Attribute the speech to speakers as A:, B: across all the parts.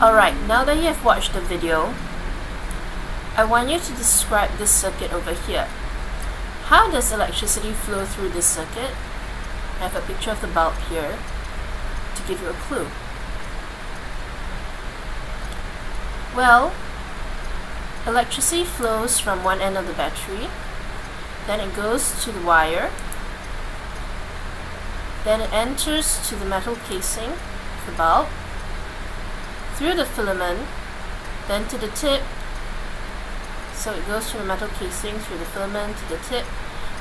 A: Alright, now that you have watched the video, I want you to describe this circuit over here. How does electricity flow through this circuit? I have a picture of the bulb here to give you a clue. Well, electricity flows from one end of the battery, then it goes to the wire, then it enters to the metal casing of the bulb, through the filament, then to the tip. So it goes through the metal casing, through the filament, to the tip,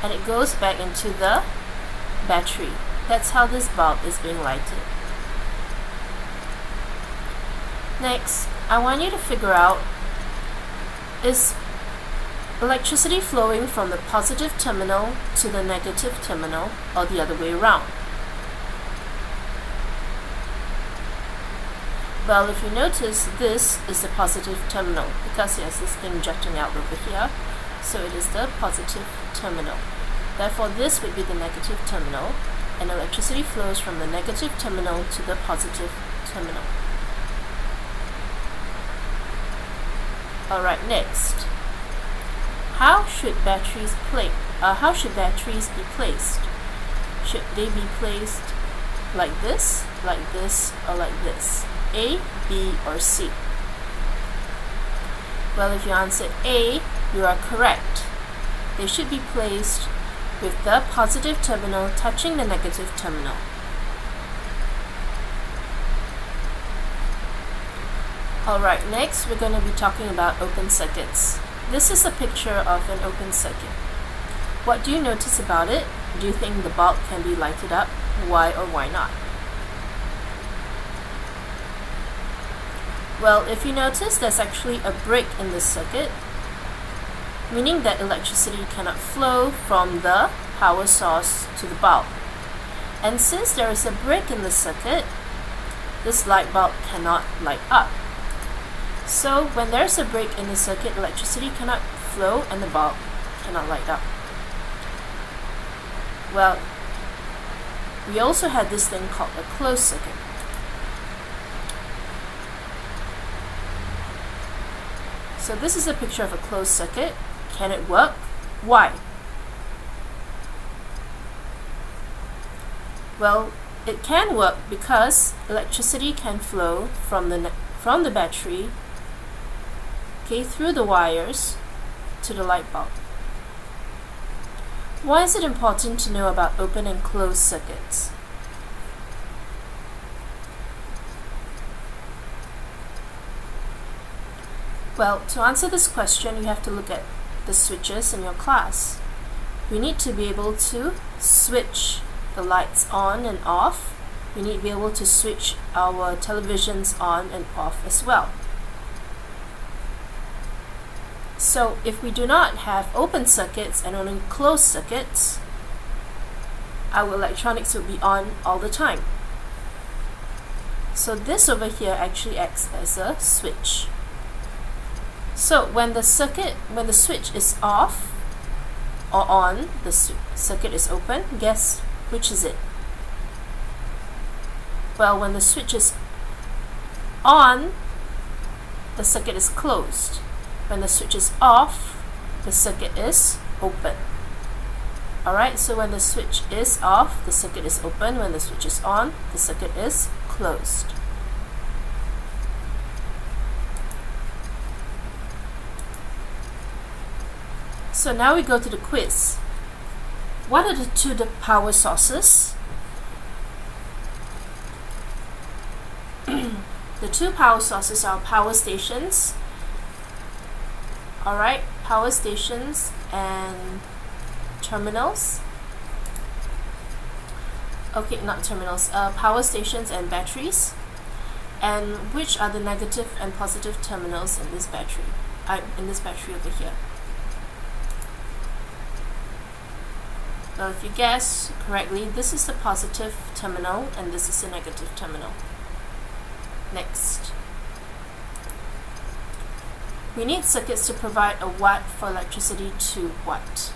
A: and it goes back into the battery. That's how this bulb is being lighted. Next, I want you to figure out, is electricity flowing from the positive terminal to the negative terminal, or the other way around? Well, if you notice, this is the positive terminal because it has this thing jutting out over here, so it is the positive terminal. Therefore, this would be the negative terminal, and electricity flows from the negative terminal to the positive terminal. Alright, next. How should batteries be placed? Should they be placed like this, or like this? A, B, or C? Well, if you answered A, you are correct. They should be placed with the positive terminal touching the negative terminal. Alright, next we're going to be talking about open circuits. This is a picture of an open circuit. What do you notice about it? Do you think the bulb can be lighted up? Why or why not? Well, if you notice, there's actually a break in this circuit, meaning that electricity cannot flow from the power source to the bulb. And since there is a break in the circuit, this light bulb cannot light up. So when there's a break in the circuit, electricity cannot flow and the bulb cannot light up. Well, we also had this thing called a closed circuit. So this is a picture of a closed circuit. Can it work? Why? Well, it can work because electricity can flow from the battery, through the wires to the light bulb. Why is it important to know about open and closed circuits? Well, to answer this question, you have to look at the switches in your class. We need to be able to switch the lights on and off. We need to be able to switch our televisions on and off as well. So if we do not have open circuits and only closed circuits, our electronics will be on all the time. So this over here actually acts as a switch. So when the switch is off or on, the circuit is open. Guess which is it? Well, when the switch is on, the circuit is closed. When the switch is off, the circuit is open. Alright, so when the switch is off, the circuit is open. When the switch is on, the circuit is closed. So now we go to the quiz. What are the two power sources? The two power sources are power stations. Alright, power stations and terminals. Okay, not terminals, power stations and batteries. And which are the negative and positive terminals in this battery? Over here. Well, if you guess correctly, this is the positive terminal and this is the negative terminal. Next. We need circuits to provide a watt for electricity to what?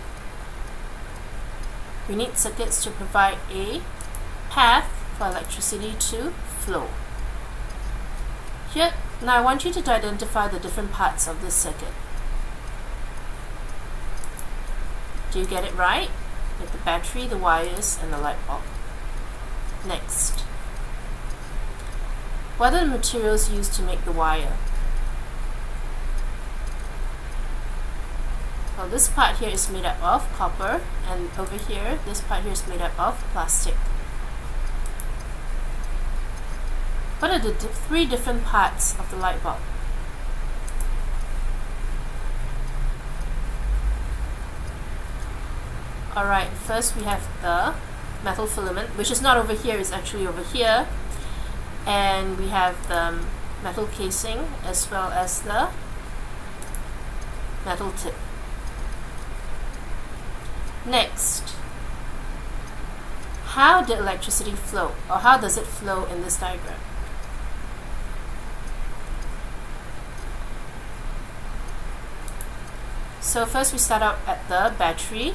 A: We need circuits to provide a path for electricity to flow. Yep, now I want you to identify the different parts of this circuit. Do you get it right? With the battery, the wires, and the light bulb. Next. What are the materials used to make the wire? Well, this part here is made up of copper, and over here, this part here is made up of plastic. What are the three different parts of the light bulb? Alright, first we have the metal filament, which is not over here, it's actually over here. And we have the metal casing as well as the metal tip. Next, how did electricity flow, or how does it flow in this diagram? So first we start out at the battery.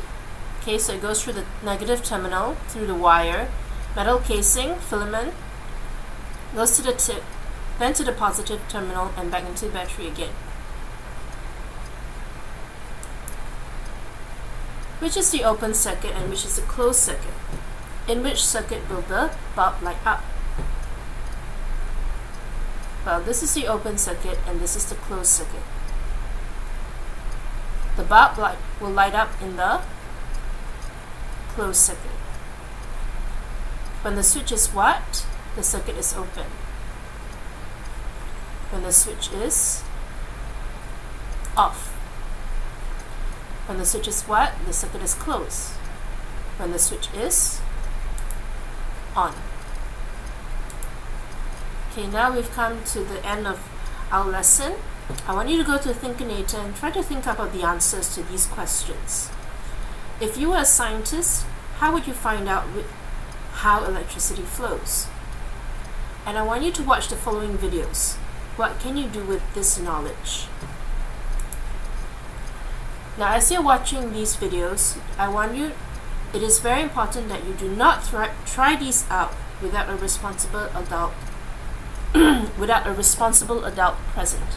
A: Okay, so it goes through the negative terminal, through the wire, metal casing, filament, goes to the tip, then to the positive terminal, and back into the battery again. Which is the open circuit and which is the closed circuit? In which circuit will the bulb light up? Well, this is the open circuit and this is the closed circuit. The bulb light will light up in the closed circuit. When the switch is what? The circuit is open. When the switch is off. When the switch is what? The circuit is closed. When the switch is on. Okay, now we've come to the end of our lesson. I want you to go to Thinkinator and try to think about the answers to these questions. If you were a scientist, how would you find out how electricity flows? And I want you to watch the following videos. What can you do with this knowledge? Now, as you're watching these videos, it is very important that you do not try these out without a responsible adult present.